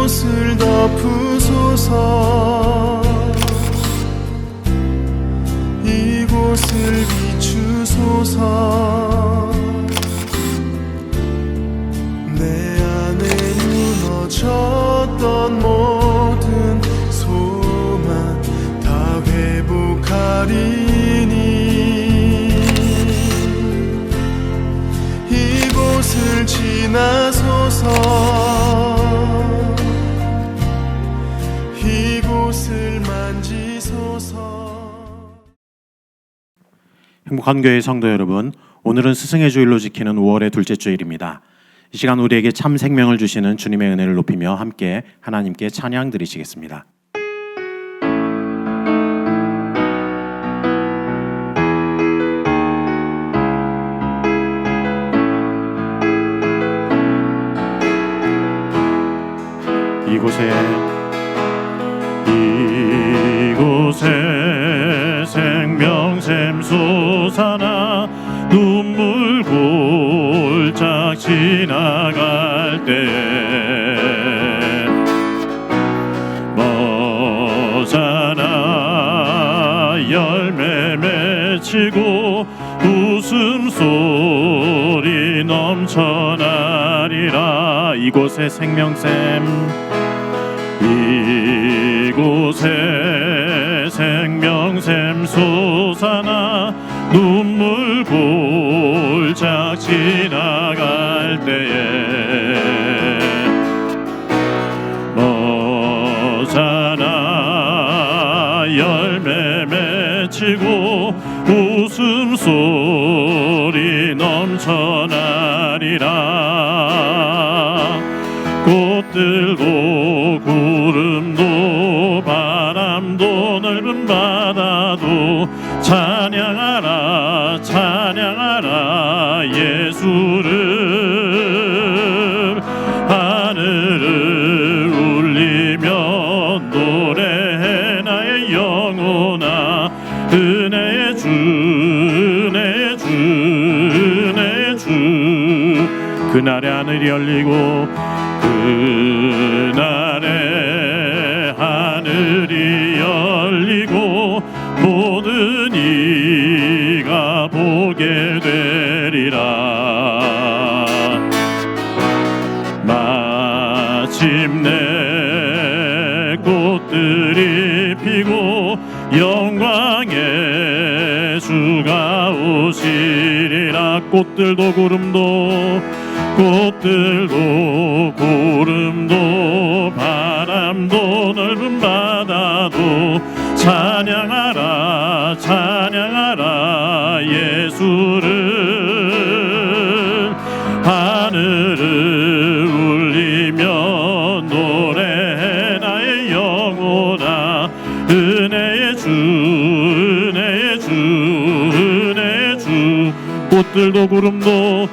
이곳을 덮으소서. 이곳을 비추소서. 내 안에 무너졌던 모든 소망 다 회복하리니 이곳을 지나소서. 이곳을 만지소서. 행복한 교회 성도 여러분, 오늘은 스승의 주일로 지키는 5월의 둘째 주일입니다. 이 시간 우리에게 참 생명을 주시는 주님의 은혜를 높이며 함께 하나님께 찬양 드리시겠습니다. 이곳에 생명샘 솟아나 눈물 골짝 지나갈 때 머자나 열매 맺히고 웃음소리 넘쳐나리라. 이곳에 생명샘, 이곳에 생명샘 솟아나 눈물 골짝 지나갈 때에 머자나 열매 맺히고 웃음소리 넘쳐나리라. 꽃들도 구름도 바람도 넓은 바다도 찬양하라 찬양하라 예수를. 하늘을 울리며 노래해 나의 영혼아. 은혜의 주 은혜의 주 은혜의 주. 그날의 하늘이 열리고 그날에 하늘이 열리고 모든 이가 보게 되리라. 마침내 꽃들이 피고 영광의 주가 오시리라. 꽃들도 구름도 바람도 넓은 바다도 찬양하라 찬양하라 예수를. 하늘을 울리며 노래해 나의 영혼아. 은혜의 주 은혜의 주 은혜의 주. 꽃들도 구름도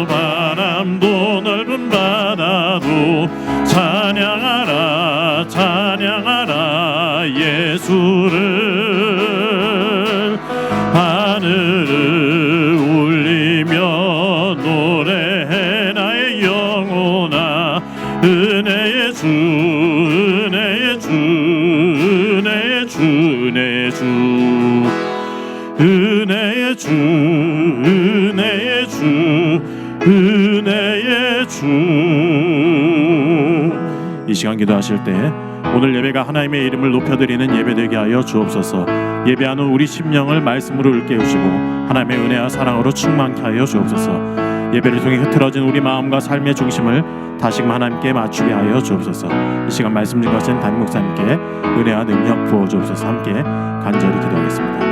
바람도 넓은 바다도 찬양하라 찬양하라 예수를. 하늘을 울리며 노래해 나의 영혼아. 은혜의 주 은혜의 주 은혜의 주 은혜의 주 은혜의 주 은혜의 주 은혜의 주. 이 시간 기도하실 때 오늘 예배가 하나님의 이름을 높여드리는 예배되게 하여 주옵소서. 예배하는 우리 심령을 말씀으로 일깨우시고 하나님의 은혜와 사랑으로 충만케 하여 주옵소서. 예배를 통해 흐트러진 우리 마음과 삶의 중심을 다시금 하나님께 맞추게 하여 주옵소서. 이 시간 말씀 주신 담임 목사님께 은혜와 능력 부어 주옵소서. 함께 간절히 기도하겠습니다.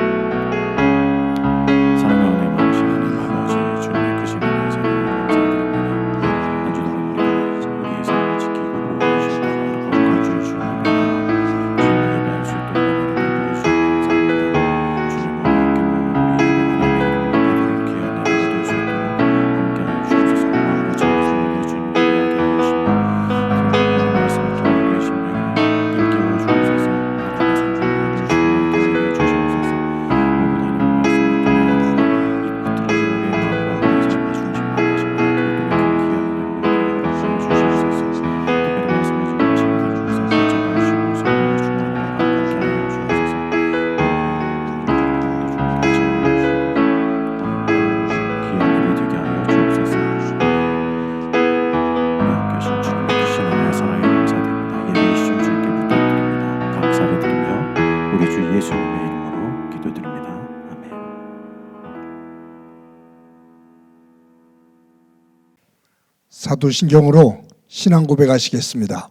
사도신경으로 신앙 고백하시겠습니다.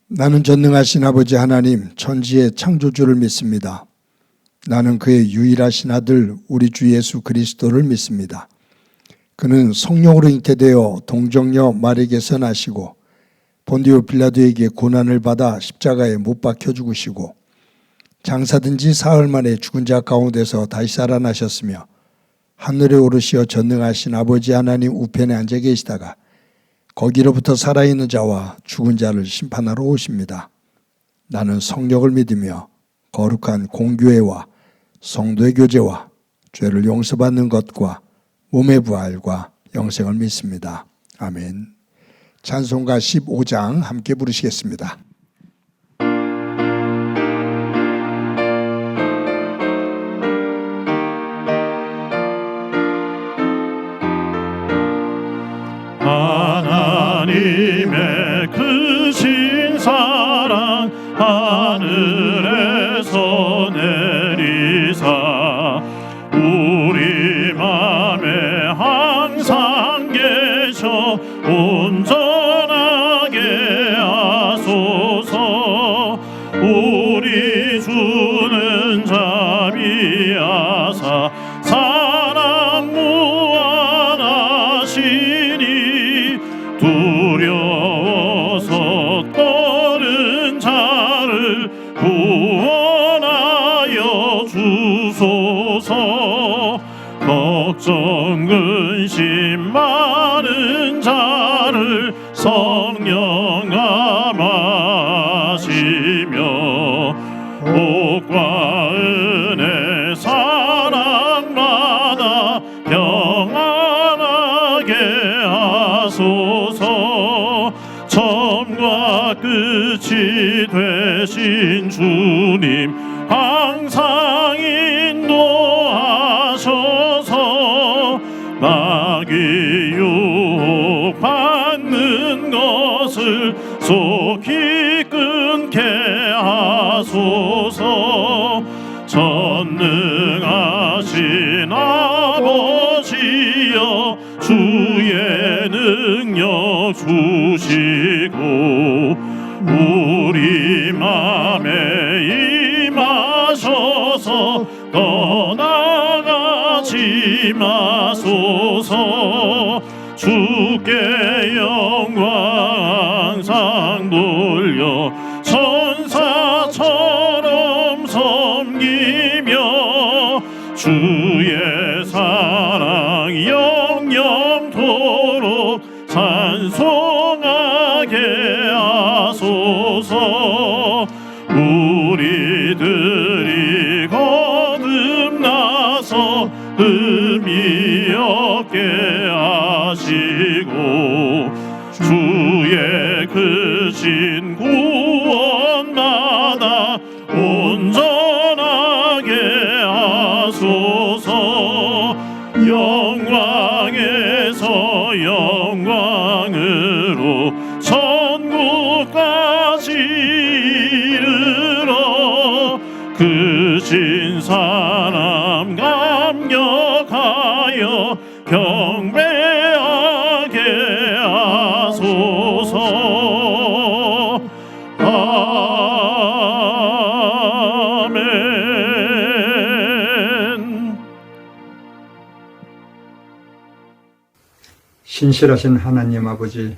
나는 전능하신 아버지 하나님 천지의 창조주를 믿습니다. 나는 그의 유일하신 아들 우리 주 예수 그리스도를 믿습니다. 그는 성령으로 잉태되어 동정녀 마리에게서 나시고 본디오 빌라도에게 고난을 받아 십자가에 못 박혀 죽으시고 장사된 지 사흘 만에 죽은 자 가운데서 다시 살아나셨으며 하늘에 오르시어 전능하신 아버지 하나님 우편에 앉아 계시다가 거기로부터 살아있는 자와 죽은 자를 심판하러 오십니다. 나는 성령을 믿으며 거룩한 공교회와 성도의 교제와 죄를 용서받는 것과 몸의 부활과 영생을 믿습니다. 아멘. 찬송가 15장 함께 부르시겠습니다. 하나님의 크신 사랑 하늘에서 내리사 우리 맘에 항상 계셔 온전하게 하소서. 우리 주는 자비하사 사랑 무한하시니 두려워서 떠는 자를 구원하여 주소서. 걱정 근심 많은 자를 성령 감하시며 복과 은혜 사랑마다 평안하게 하소서. 처음과 끝이 되신 주님 항상 인도하셔서 마귀 유혹받는 것을 속히 끊게 하소서. 전능하신 아버지여 주의 능력 주시고 우리 맘에 임하셔서 떠나가지 마소서. 주께 영광 항상 돌려 천사처럼 섬기며 주의 사랑 영영토록 찬송하게 하소서. 우리들이 거듭나서 의미 없게 하시고 주의 크신 구원마다 온전하게 하소서. 영광에서 영광으로 천국까지 이르러 크신 사람 감격하여 경배하게 하소서. 아멘. 신실하신 하나님 아버지,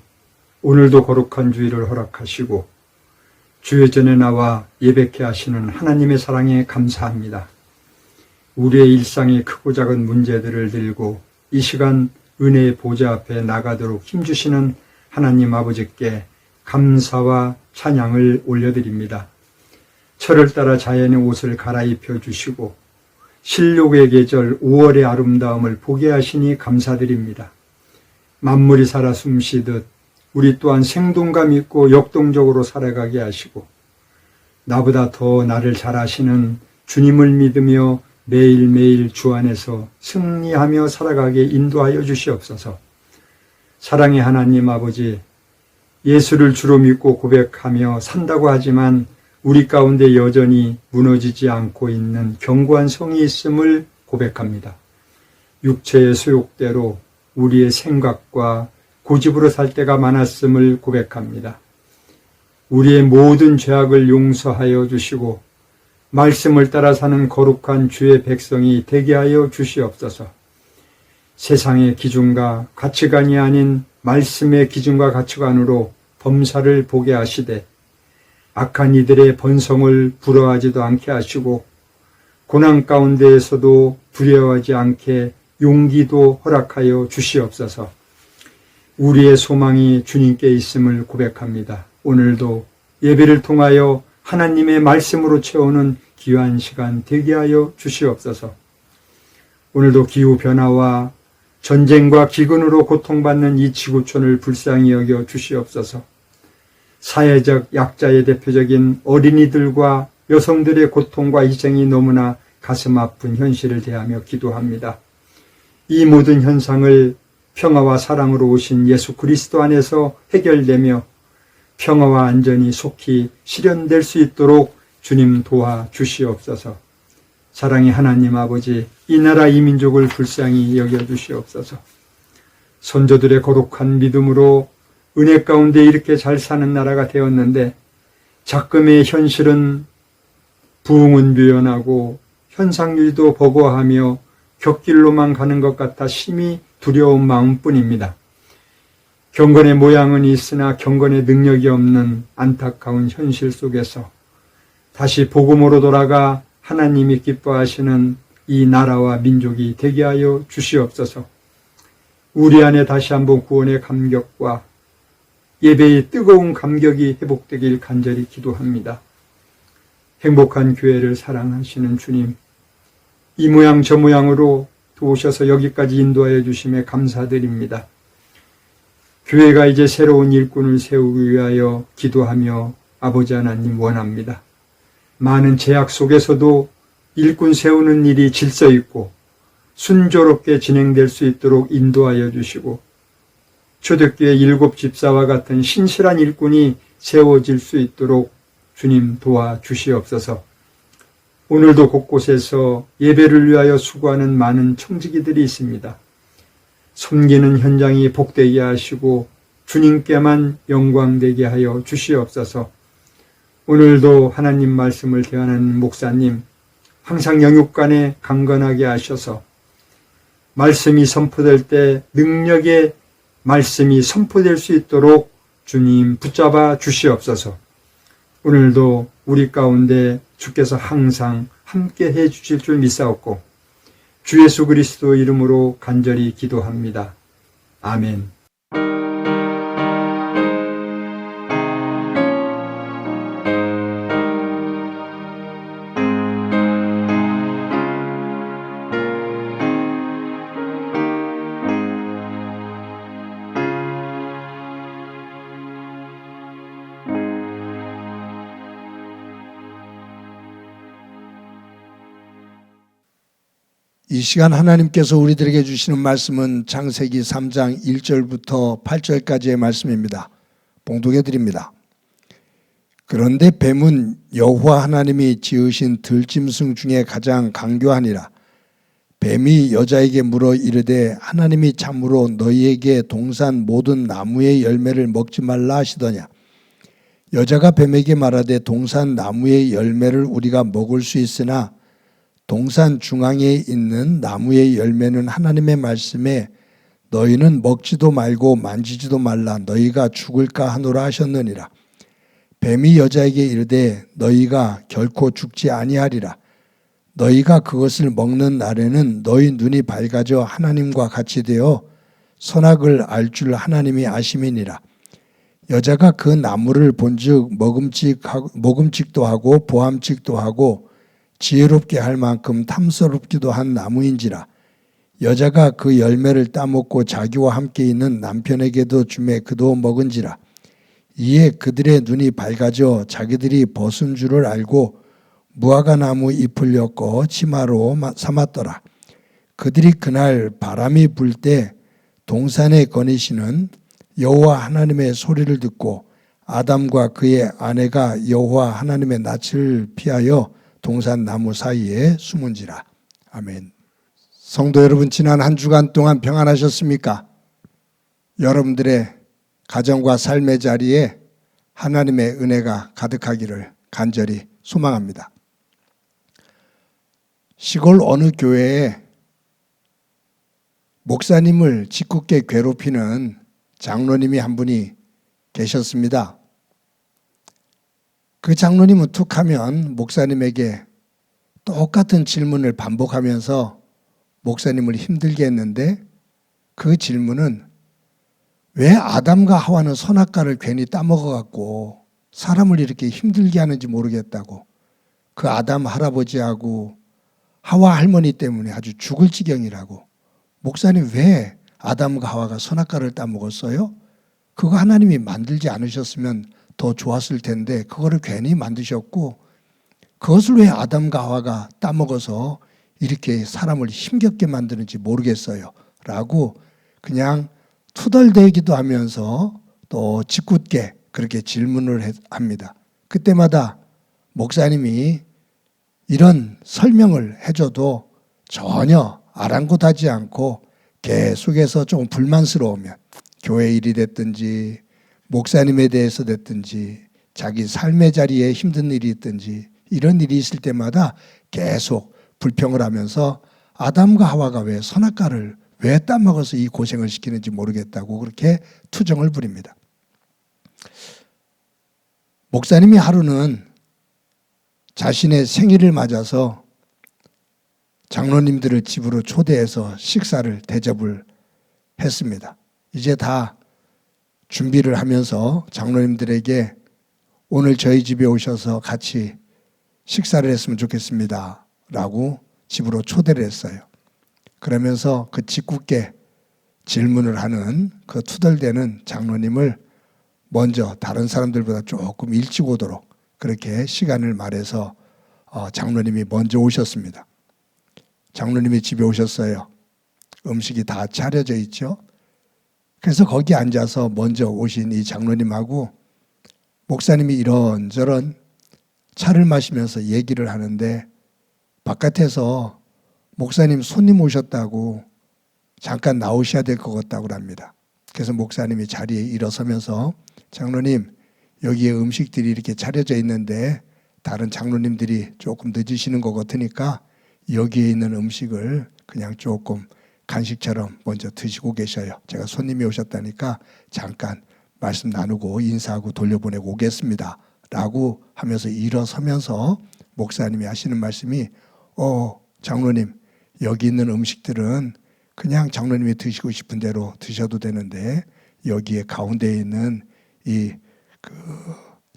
오늘도 거룩한 주일을 허락하시고 주의 전에 나와 예배케 하시는 하나님의 사랑에 감사합니다. 우리의 일상의 크고 작은 문제들을 들고 이 시간 은혜의 보좌 앞에 나가도록 힘주시는 하나님 아버지께 감사와 찬양을 올려드립니다. 철을 따라 자연의 옷을 갈아입혀 주시고 신욕의 계절 5월의 아름다움을 보게 하시니 감사드립니다. 만물이 살아 숨쉬듯 우리 또한 생동감 있고 역동적으로 살아가게 하시고 나보다 더 나를 잘 아시는 주님을 믿으며 매일매일 주 안에서 승리하며 살아가게 인도하여 주시옵소서. 사랑의 하나님 아버지, 예수를 주로 믿고 고백하며 산다고 하지만 우리 가운데 여전히 무너지지 않고 있는 견고한 성이 있음을 고백합니다. 육체의 소욕대로 우리의 생각과 고집으로 살 때가 많았음을 고백합니다. 우리의 모든 죄악을 용서하여 주시고 말씀을 따라 사는 거룩한 주의 백성이 되게 하여 주시옵소서. 세상의 기준과 가치관이 아닌 말씀의 기준과 가치관으로 범사를 보게 하시되 악한 이들의 번성을 부러워하지도 않게 하시고 고난 가운데에서도 두려워하지 않게 용기도 허락하여 주시옵소서. 우리의 소망이 주님께 있음을 고백합니다. 오늘도 예배를 통하여 하나님의 말씀으로 채우는 귀한 시간 되게 하여 주시옵소서. 오늘도 기후변화와 전쟁과 기근으로 고통받는 이 지구촌을 불쌍히 여겨 주시옵소서. 사회적 약자의 대표적인 어린이들과 여성들의 고통과 희생이 너무나 가슴 아픈 현실을 대하며 기도합니다. 이 모든 현상을 평화와 사랑으로 오신 예수 그리스도 안에서 해결되며 평화와 안전이 속히 실현될 수 있도록 주님 도와 주시옵소서. 사랑의 하나님 아버지, 이 나라 이 민족을 불쌍히 여겨주시옵소서. 선조들의 거룩한 믿음으로 은혜 가운데 이렇게 잘 사는 나라가 되었는데 작금의 현실은 부흥은 묘연하고 현상률도 버거워하며 곁길로만 가는 것 같아 심히 두려운 마음뿐입니다. 경건의 모양은 있으나 경건의 능력이 없는 안타까운 현실 속에서 다시 복음으로 돌아가 하나님이 기뻐하시는 이 나라와 민족이 되게 하여 주시옵소서. 우리 안에 다시 한번 구원의 감격과 예배의 뜨거운 감격이 회복되길 간절히 기도합니다. 행복한 교회를 사랑하시는 주님, 이 모양 저 모양으로 도우셔서 여기까지 인도하여 주심에 감사드립니다. 교회가 이제 새로운 일꾼을 세우기 위하여 기도하며 아버지 하나님 원합니다. 많은 제약 속에서도 일꾼 세우는 일이 질서 있고 순조롭게 진행될 수 있도록 인도하여 주시고 초대교회 7 집사와 같은 신실한 일꾼이 세워질 수 있도록 주님 도와 주시옵소서. 오늘도 곳곳에서 예배를 위하여 수고하는 많은 청지기들이 있습니다. 섬기는 현장이 복되게 하시고 주님께만 영광되게 하여 주시옵소서. 오늘도 하나님 말씀을 대하는 목사님, 항상 영육간에 강건하게 하셔서 말씀이 선포될 때 능력의 말씀이 선포될 수 있도록 주님 붙잡아 주시옵소서. 오늘도 우리 가운데 주께서 항상 함께 해 주실 줄 믿사옵고 주 예수 그리스도 이름으로 간절히 기도합니다. 아멘. 이 시간 하나님께서 우리들에게 주시는 말씀은 창세기 3장 1절부터 8절까지의 말씀입니다. 봉독해 드립니다. 그런데 뱀은 여호와 하나님이 지으신 들짐승 중에 가장 강교하니라. 뱀이 여자에게 물어 이르되 하나님이 참으로 너희에게 동산 모든 나무의 열매를 먹지 말라 하시더냐. 여자가 뱀에게 말하되 동산 나무의 열매를 우리가 먹을 수 있으나 동산 중앙에 있는 나무의 열매는 하나님의 말씀에 너희는 먹지도 말고 만지지도 말라 너희가 죽을까 하노라 하셨느니라. 뱀이 여자에게 이르되 너희가 결코 죽지 아니하리라. 너희가 그것을 먹는 날에는 너희 눈이 밝아져 하나님과 같이 되어 선악을 알 줄 하나님이 아심이니라. 여자가 그 나무를 본즉 먹음직도 하고 보암직도 하고 지혜롭게 할 만큼 탐스럽기도 한 나무인지라. 여자가 그 열매를 따먹고 자기와 함께 있는 남편에게도 주매 그도 먹은지라. 이에 그들의 눈이 밝아져 자기들이 벗은 줄을 알고 무화과 나무 잎을 엮어 치마로 삼았더라. 그들이 그날 바람이 불 때 동산에 거니시는 여호와 하나님의 소리를 듣고 아담과 그의 아내가 여호와 하나님의 낯을 피하여 동산 나무 사이에 숨은지라. 아멘. 성도 여러분, 지난 한 주간 동안 평안하셨습니까? 여러분들의 가정과 삶의 자리에 하나님의 은혜가 가득하기를 간절히 소망합니다. 시골 어느 교회에 목사님을 짓궂게 괴롭히는 장로님이 한 분이 계셨습니다. 그 장로님은 툭 하면 목사님에게 똑같은 질문을 반복하면서 목사님을 힘들게 했는데, 그 질문은 왜 아담과 하와는 선악과를 괜히 따먹어갖고 사람을 이렇게 힘들게 하는지 모르겠다고, 그 아담 할아버지하고 하와 할머니 때문에 아주 죽을 지경이라고, 목사님 왜 아담과 하와가 선악과를 따먹었어요? 그거 하나님이 만들지 않으셨으면 더 좋았을 텐데 그거를 괜히 만드셨고, 그것을 왜 아담과 하와가 따먹어서 이렇게 사람을 힘겹게 만드는지 모르겠어요 라고 그냥 투덜대기도 하면서 또 짓궂게 그렇게 질문을 합니다. 그때마다 목사님이 이런 설명을 해줘도 전혀 아랑곳하지 않고 계속해서 조금 불만스러우면, 교회 일이 됐든지 목사님에 대해서 됐든지 자기 삶의 자리에 힘든 일이 있든지 이런 일이 있을 때마다 계속 불평을 하면서 아담과 하와가 왜 선악과를 왜 따먹어서 이 고생을 시키는지 모르겠다고 그렇게 투정을 부립니다. 목사님이 하루는 자신의 생일을 맞아서 장로님들을 집으로 초대해서 식사를 대접을 했습니다. 이제 다 준비를 하면서 장로님들에게 오늘 저희 집에 오셔서 같이 식사를 했으면 좋겠습니다 라고 집으로 초대를 했어요. 그러면서 그 짓궂게 질문을 하는 그 투덜대는 장로님을 먼저 다른 사람들보다 조금 일찍 오도록 그렇게 시간을 말해서 장로님이 먼저 오셨습니다. 장로님이 집에 오셨어요. 음식이 다 차려져 있죠. 그래서 거기 앉아서 먼저 오신 이 장로님하고 목사님이 이런저런 차를 마시면서 얘기를 하는데, 바깥에서 목사님 손님 오셨다고 잠깐 나오셔야 될 것 같다고 합니다. 그래서 목사님이 자리에 일어서면서 장로님, 여기에 음식들이 이렇게 차려져 있는데 다른 장로님들이 조금 늦으시는 것 같으니까 여기에 있는 음식을 그냥 조금 간식처럼 먼저 드시고 계셔요. 제가 손님이 오셨다니까 잠깐 말씀 나누고 인사하고 돌려보내고 오겠습니다 라고 하면서 일어서면서 목사님이 하시는 말씀이 장로님, 여기 있는 음식들은 그냥 장로님이 드시고 싶은 대로 드셔도 되는데 여기에 가운데에 있는 이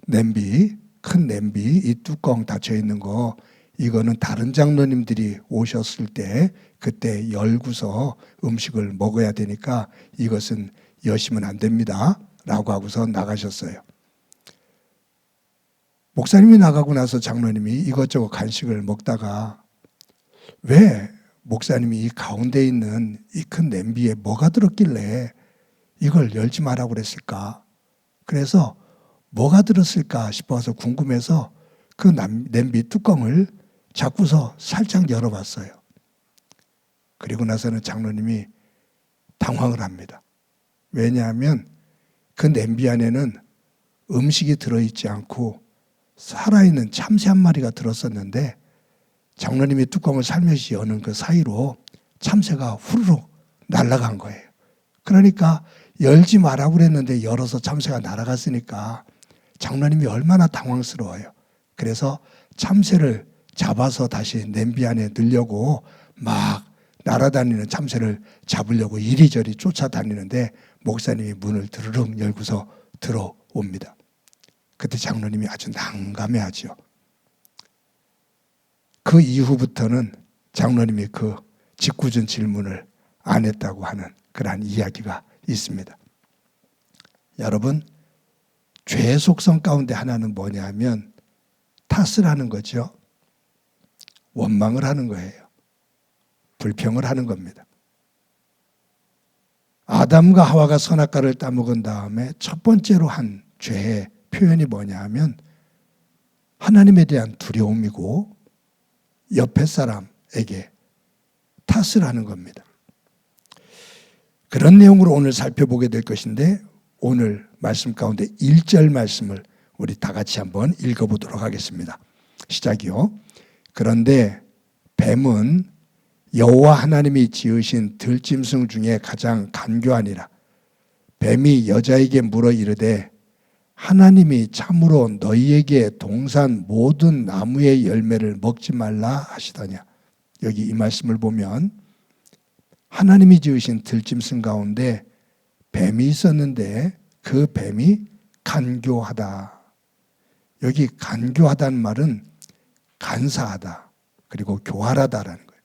냄비, 큰 냄비, 이 뚜껑 닫혀 있는 거, 이거는 다른 장로님들이 오셨을 때 그때 열고서 음식을 먹어야 되니까 이것은 여시면 안 됩니다 라고 하고서 나가셨어요. 목사님이 나가고 나서 장로님이 이것저것 간식을 먹다가 왜 목사님이 이 가운데 있는 이 큰 냄비에 뭐가 들었길래 이걸 열지 말라고 그랬을까? 그래서 뭐가 들었을까 싶어서 궁금해서 그 냄비 뚜껑을 잡고서 살짝 열어봤어요. 그리고 나서는 장로님이 당황을 합니다. 왜냐하면 그 냄비 안에는 음식이 들어있지 않고 살아있는 참새 한 마리가 들었었는데, 장로님이 뚜껑을 살며시 여는 그 사이로 참새가 후루룩 날아간 거예요. 그러니까 열지 말라고 그랬는데 열어서 참새가 날아갔으니까 장로님이 얼마나 당황스러워요. 그래서 참새를 잡아서 다시 냄비 안에 넣으려고 막 날아다니는 참새를 잡으려고 이리저리 쫓아다니는데 목사님이 문을 드르륵 열고서 들어옵니다. 그때 장로님이 아주 난감해하죠. 그 이후부터는 장로님이 그 짓궂은 질문을 안 했다고 하는 그러한 이야기가 있습니다. 여러분, 죄의 속성 가운데 하나는 뭐냐 하면 탓을 하는 거죠. 원망을 하는 거예요. 불평을 하는 겁니다. 아담과 하와가 선악과를 따먹은 다음에 첫 번째로 한 죄의 표현이 뭐냐 하면 하나님에 대한 두려움이고 옆에 사람에게 탓을 하는 겁니다. 그런 내용으로 오늘 살펴보게 될 것인데 오늘 말씀 가운데 1절 말씀을 우리 다 같이 한번 읽어보도록 하겠습니다. 시작이요. 그런데 뱀은 여호와 하나님이 지으신 들짐승 중에 가장 간교하니라. 뱀이 여자에게 물어 이르되 하나님이 참으로 너희에게 동산 모든 나무의 열매를 먹지 말라 하시더냐. 여기 이 말씀을 보면 하나님이 지으신 들짐승 가운데 뱀이 있었는데 그 뱀이 간교하다. 여기 간교하다는 말은 간사하다 그리고 교활하다라는 거예요.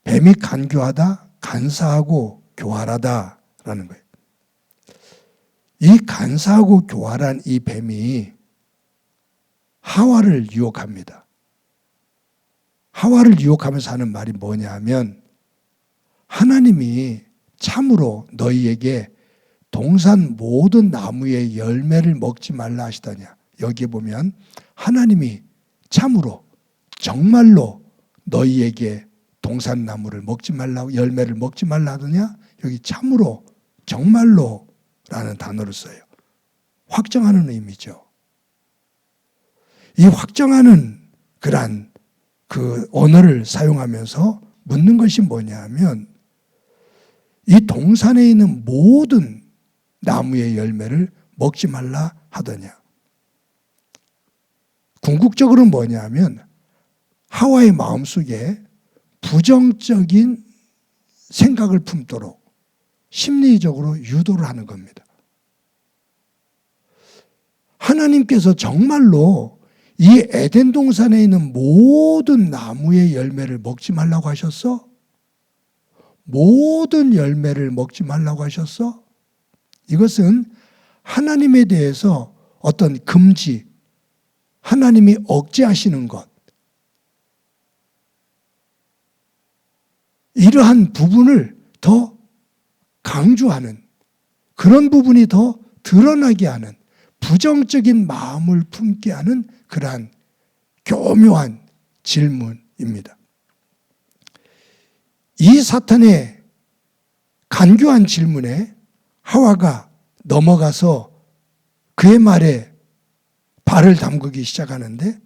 뱀이 간교하다, 간사하고 교활하다라는 거예요. 이 간사하고 교활한 이 뱀이 하와를 유혹합니다. 하와를 유혹하면서 하는 말이 뭐냐 하면 하나님이 참으로 너희에게 동산 모든 나무의 열매를 먹지 말라 하시더냐. 여기에 보면 하나님이 참으로 정말로 너희에게 동산 나무를 먹지 말라고 열매를 먹지 말라 하더냐. 여기 참으로 정말로 라는 단어를 써요. 확정하는 의미죠. 이 확정하는 그러한 그 언어를 사용하면서 묻는 것이 뭐냐 하면 이 동산에 있는 모든 나무의 열매를 먹지 말라 하더냐. 궁극적으로는 뭐냐 하면 하와의 마음속에 부정적인 생각을 품도록 심리적으로 유도를 하는 겁니다. 하나님께서 정말로 이 에덴 동산에 있는 모든 나무의 열매를 먹지 말라고 하셨어? 모든 열매를 먹지 말라고 하셨어? 이것은 하나님에 대해서 어떤 금지, 하나님이 억제하시는 것, 이러한 부분을 더 강조하는 그런 부분이 더 드러나게 하는 부정적인 마음을 품게 하는 그러한 교묘한 질문입니다. 이 사탄의 간교한 질문에 하와가 넘어가서 그의 말에 발을 담그기 시작하는데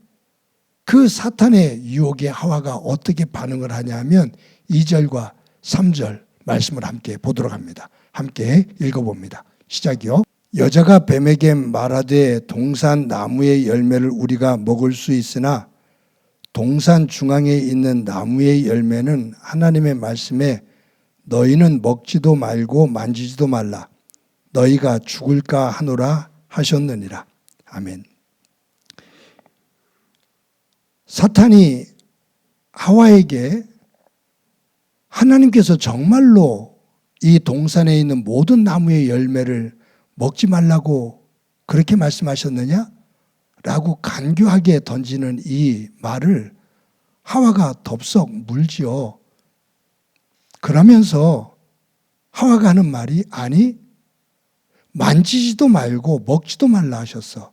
그 사탄의 유혹에 하와가 어떻게 반응을 하냐면 2절과 3절 말씀을 함께 보도록 합니다. 함께 읽어봅니다. 시작이요. 여자가 뱀에게 말하되 동산 나무의 열매를 우리가 먹을 수 있으나 동산 중앙에 있는 나무의 열매는 하나님의 말씀에 너희는 먹지도 말고 만지지도 말라 너희가 죽을까 하노라 하셨느니라. 아멘. 사탄이 하와에게 하나님께서 정말로 이 동산에 있는 모든 나무의 열매를 먹지 말라고 그렇게 말씀하셨느냐? 라고 간교하게 던지는 이 말을 하와가 덥석 물지요. 그러면서 하와가 하는 말이 아니 만지지도 말고 먹지도 말라 하셨어.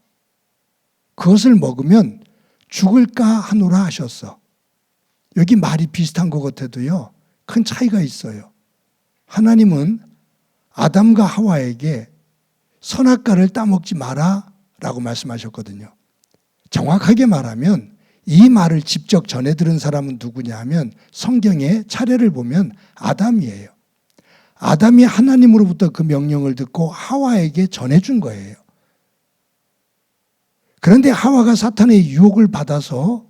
그것을 먹으면 죽을까 하노라 하셨어. 여기 말이 비슷한 것 같아도요. 큰 차이가 있어요. 하나님은 아담과 하와에게 선악과를 따먹지 마라 라고 말씀하셨거든요. 정확하게 말하면 이 말을 직접 전해 들은 사람은 누구냐 하면 성경의 차례를 보면 아담이에요. 아담이 하나님으로부터 그 명령을 듣고 하와에게 전해준 거예요. 그런데 하와가 사탄의 유혹을 받아서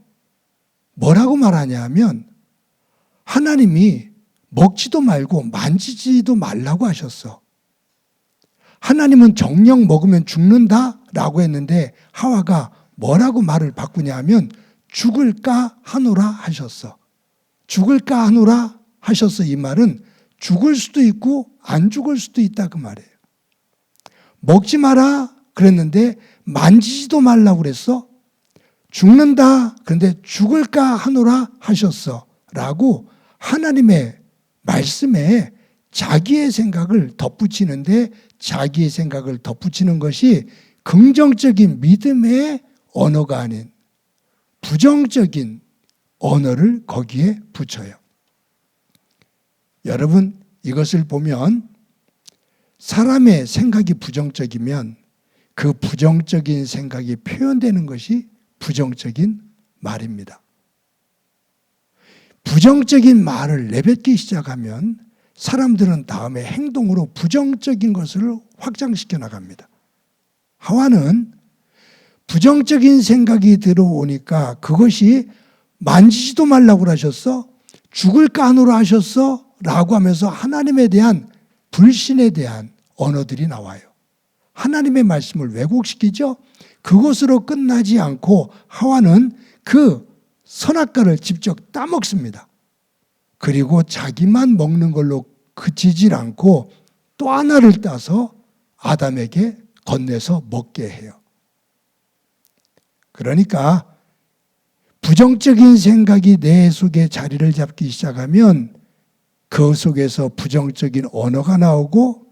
뭐라고 말하냐 하면 하나님이 먹지도 말고 만지지도 말라고 하셨어. 하나님은 정령 먹으면 죽는다라고 했는데 하와가 뭐라고 말을 바꾸냐 하면 죽을까 하노라 하셨어. 죽을까 하노라 하셨어. 이 말은 죽을 수도 있고 안 죽을 수도 있다 그 말이에요. 먹지 마라 그랬는데 만지지도 말라고 그랬어. 죽는다 그런데 죽을까 하노라 하셨어 라고 하나님의 말씀에 자기의 생각을 덧붙이는데 자기의 생각을 덧붙이는 것이 긍정적인 믿음의 언어가 아닌 부정적인 언어를 거기에 붙여요. 여러분 이것을 보면 사람의 생각이 부정적이면 그 부정적인 생각이 표현되는 것이 부정적인 말입니다. 부정적인 말을 내뱉기 시작하면 사람들은 다음에 행동으로 부정적인 것을 확장시켜 나갑니다. 하와는 부정적인 생각이 들어오니까 그것이 만지지도 말라고 하셨어? 죽을까 하노라 하셨어? 라고 하면서 하나님에 대한 불신에 대한 언어들이 나와요. 하나님의 말씀을 왜곡시키죠. 그것으로 끝나지 않고 하와는 그 선악과를 직접 따먹습니다. 그리고 자기만 먹는 걸로 그치질 않고 또 하나를 따서 아담에게 건네서 먹게 해요. 그러니까 부정적인 생각이 내 속에 자리를 잡기 시작하면 그 속에서 부정적인 언어가 나오고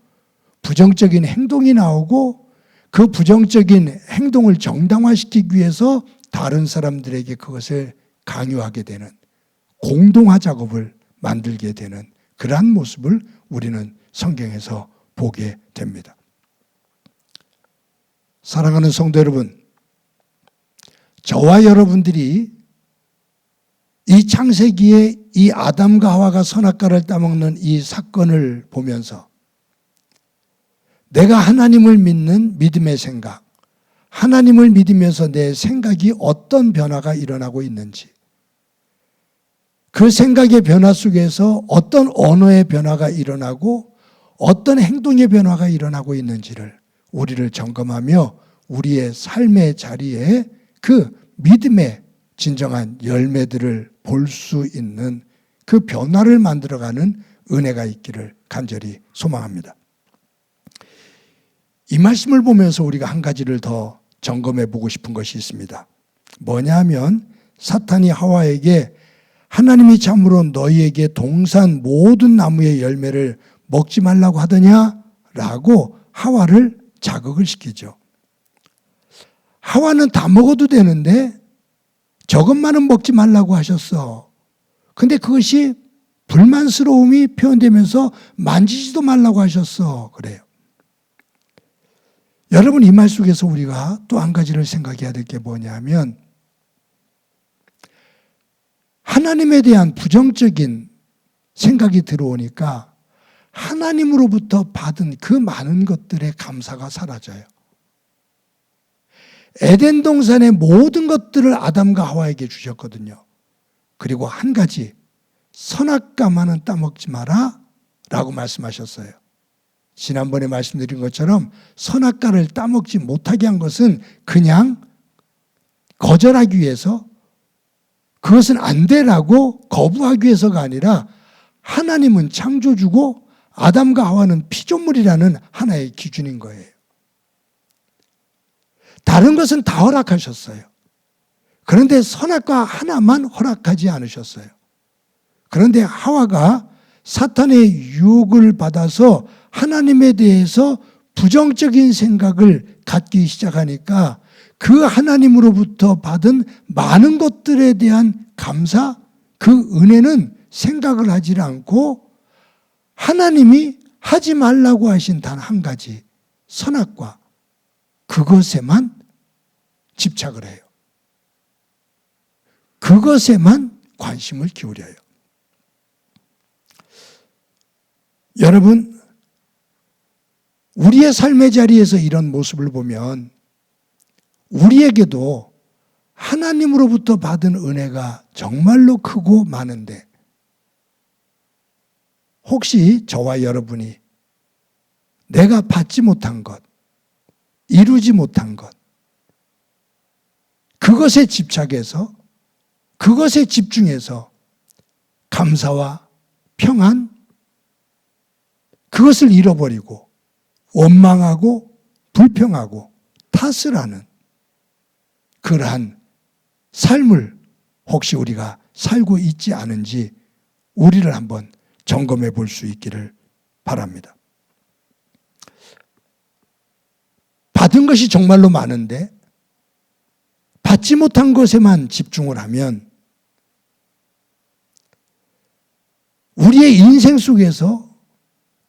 부정적인 행동이 나오고 그 부정적인 행동을 정당화시키기 위해서 다른 사람들에게 그것을 강요하게 되는 공동화 작업을 만들게 되는 그러한 모습을 우리는 성경에서 보게 됩니다. 사랑하는 성도 여러분, 저와 여러분들이 이 창세기에 이 아담과 하와가 선악과를 따먹는 이 사건을 보면서 내가 하나님을 믿는 믿음의 생각, 하나님을 믿으면서 내 생각이 어떤 변화가 일어나고 있는지, 그 생각의 변화 속에서 어떤 언어의 변화가 일어나고 어떤 행동의 변화가 일어나고 있는지를 우리를 점검하며 우리의 삶의 자리에 그 믿음의 진정한 열매들을 볼 수 있는 그 변화를 만들어가는 은혜가 있기를 간절히 소망합니다. 이 말씀을 보면서 우리가 한 가지를 더 점검해 보고 싶은 것이 있습니다. 뭐냐 하면 사탄이 하와에게 하나님이 참으로 너희에게 동산 모든 나무의 열매를 먹지 말라고 하더냐? 라고 하와를 자극을 시키죠. 하와는 다 먹어도 되는데 저것만은 먹지 말라고 하셨어. 근데 그것이 불만스러움이 표현되면서 만지지도 말라고 하셨어. 그래요. 여러분, 이 말 속에서 우리가 또 한 가지를 생각해야 될 게 뭐냐면 하나님에 대한 부정적인 생각이 들어오니까 하나님으로부터 받은 그 많은 것들의 감사가 사라져요. 에덴 동산의 모든 것들을 아담과 하와에게 주셨거든요. 그리고 한 가지, 선악과만은 따먹지 마라 라고 말씀하셨어요. 지난번에 말씀드린 것처럼 선악과를 따먹지 못하게 한 것은 그냥 거절하기 위해서, 그것은 안 되라고 거부하기 위해서가 아니라 하나님은 창조주고 아담과 하와는 피조물이라는 하나의 기준인 거예요. 다른 것은 다 허락하셨어요. 그런데 선악과 하나만 허락하지 않으셨어요. 그런데 하와가 사탄의 유혹을 받아서 하나님에 대해서 부정적인 생각을 갖기 시작하니까 그 하나님으로부터 받은 많은 것들에 대한 감사, 그 은혜는 생각을 하지 않고 하나님이 하지 말라고 하신 단 한 가지, 선악과, 그것에만 집착을 해요. 그것에만 관심을 기울여요. 여러분, 우리의 삶의 자리에서 이런 모습을 보면 우리에게도 하나님으로부터 받은 은혜가 정말로 크고 많은데 혹시 저와 여러분이 내가 받지 못한 것, 이루지 못한 것, 그것에 집착해서, 그것에 집중해서 감사와 평안, 그것을 잃어버리고 원망하고 불평하고 탓을 하는 그러한 삶을 혹시 우리가 살고 있지 않은지 우리를 한번 점검해 볼 수 있기를 바랍니다. 받은 것이 정말로 많은데 받지 못한 것에만 집중을 하면 우리의 인생 속에서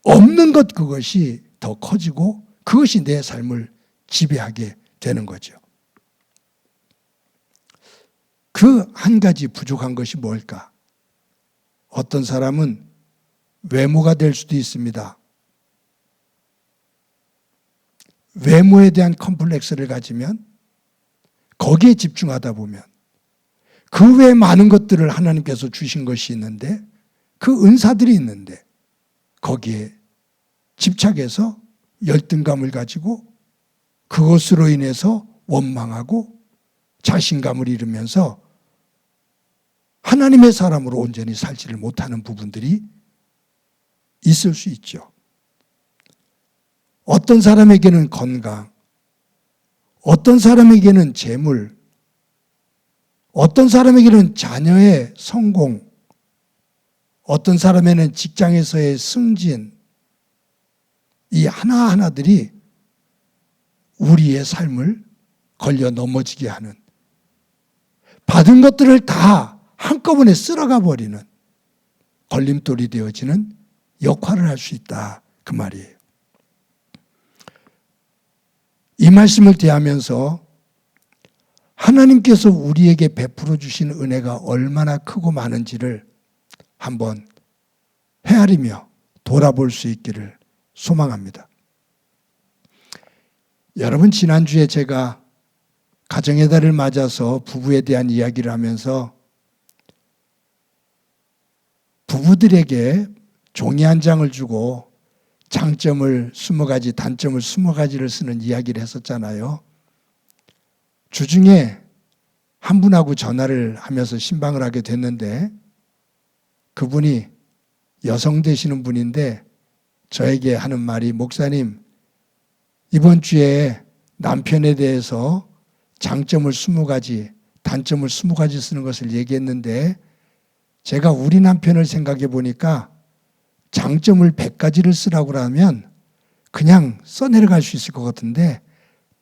없는 것 그것이 더 커지고 그것이 내 삶을 지배하게 되는 거죠. 그 한 가지 부족한 것이 뭘까? 어떤 사람은 외모가 될 수도 있습니다. 외모에 대한 컴플렉스를 가지면 거기에 집중하다 보면 그 외에 많은 것들을 하나님께서 주신 것이 있는데 그 은사들이 있는데 거기에 집착해서 열등감을 가지고 그것으로 인해서 원망하고 자신감을 잃으면서 하나님의 사람으로 온전히 살지를 못하는 부분들이 있을 수 있죠. 어떤 사람에게는 건강, 어떤 사람에게는 재물, 어떤 사람에게는 자녀의 성공, 어떤 사람에게는 직장에서의 승진, 이 하나하나들이 우리의 삶을 걸려 넘어지게 하는, 받은 것들을 다 한꺼번에 쓸어가 버리는 걸림돌이 되어지는 역할을 할 수 있다, 그 말이에요. 이 말씀을 대하면서 하나님께서 우리에게 베풀어 주신 은혜가 얼마나 크고 많은지를 한번 헤아리며 돌아볼 수 있기를 소망합니다. 여러분, 지난주에 제가 가정의 달을 맞아서 부부에 대한 이야기를 하면서 부부들에게 종이 한 장을 주고 장점을 20가지, 단점을 20가지를 쓰는 이야기를 했었잖아요. 주중에 한 분하고 전화를 하면서 신방을 하게 됐는데 그분이 여성 되시는 분인데 저에게 하는 말이, 목사님, 이번 주에 남편에 대해서 장점을 20가지, 단점을 20가지 쓰는 것을 얘기했는데 제가 우리 남편을 생각해 보니까 장점을 100가지를 쓰라고 하면 그냥 써내려갈 수 있을 것 같은데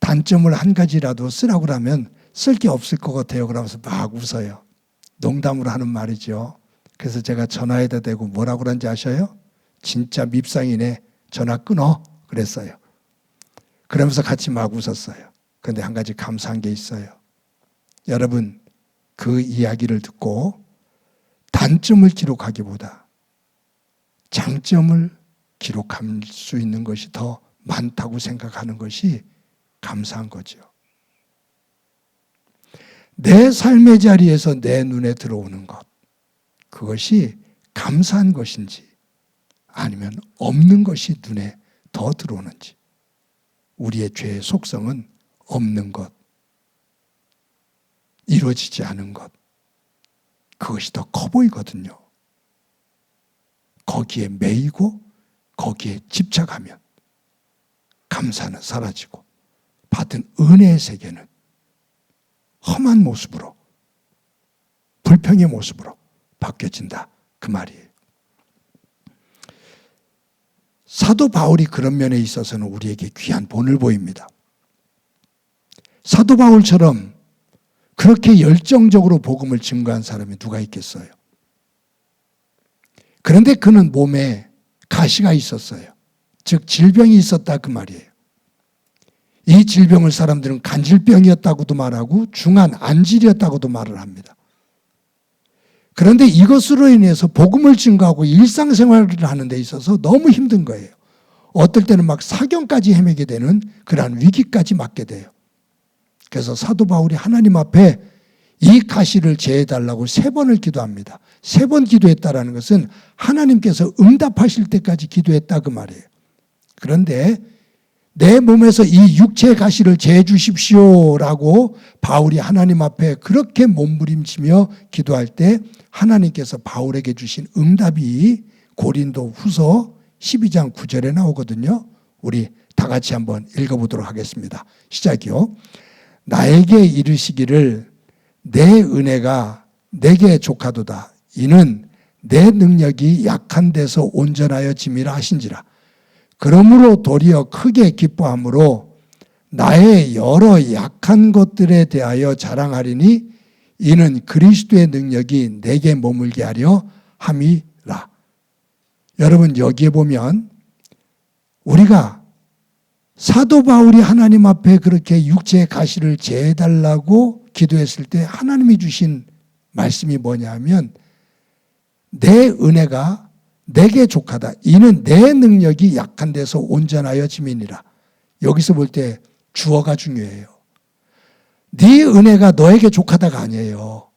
단점을 한 가지라도 쓰라고 하면 쓸 게 없을 것 같아요. 그러면서 막 웃어요. 농담으로 하는 말이죠. 그래서 제가 전화에다 대고 뭐라고 그런지 아셔요? 진짜 밉상이네, 전화 끊어, 그랬어요. 그러면서 같이 막 웃었어요. 그런데 한 가지 감사한 게 있어요. 여러분, 그 이야기를 듣고 단점을 기록하기보다 장점을 기록할 수 있는 것이 더 많다고 생각하는 것이 감사한 거죠. 내 삶의 자리에서 내 눈에 들어오는 것, 그것이 감사한 것인지 아니면 없는 것이 눈에 더 들어오는지. 우리의 죄의 속성은 없는 것, 이루어지지 않은 것, 그것이 더 커 보이거든요. 거기에 매이고 거기에 집착하면 감사는 사라지고 받은 은혜의 세계는 험한 모습으로, 불평의 모습으로 바뀌어진다, 그 말이에요. 사도 바울이 그런 면에 있어서는 우리에게 귀한 본을 보입니다. 사도 바울처럼 그렇게 열정적으로 복음을 증거한 사람이 누가 있겠어요? 그런데 그는 몸에 가시가 있었어요. 즉 질병이 있었다, 그 말이에요. 이 질병을 사람들은 간질병이었다고도 말하고 중한 안질이었다고도 말을 합니다. 그런데 이것으로 인해서 복음을 증거하고 일상생활을 하는 데 있어서 너무 힘든 거예요. 어떨 때는 막 사경까지 헤매게 되는 그러한 위기까지 맞게 돼요. 그래서 사도 바울이 하나님 앞에 이 가시를 제해달라고 3번을 기도합니다. 3번 기도했다라는 것은 하나님께서 응답하실 때까지 기도했다, 그 말이에요. 그런데 내 몸에서 이 육체의 가시를 제해 주십시오라고 바울이 하나님 앞에 그렇게 몸부림치며 기도할 때 하나님께서 바울에게 주신 응답이 고린도 후서 12장 9절에 나오거든요. 우리 다 같이 한번 읽어보도록 하겠습니다. 시작이요. 나에게 이르시기를 내 은혜가 내게 족하도다. 이는 내 능력이 약한 데서 온전하여 짐이라 하신지라. 그러므로 도리어 크게 기뻐함으로 나의 여러 약한 것들에 대하여 자랑하리니 이는 그리스도의 능력이 내게 머물게 하려 함이라. 여러분, 여기에 보면 우리가 사도 바울이 하나님 앞에 그렇게 육체의 가시를 제해달라고 기도했을 때 하나님이 주신 말씀이 뭐냐면 내 은혜가 내게 족하다. 이는 내 능력이 약한 데서 온전하여 짐이니라. 여기서 볼 때 주어가 중요해요. 네 은혜가 너에게 족하다가 아니에요.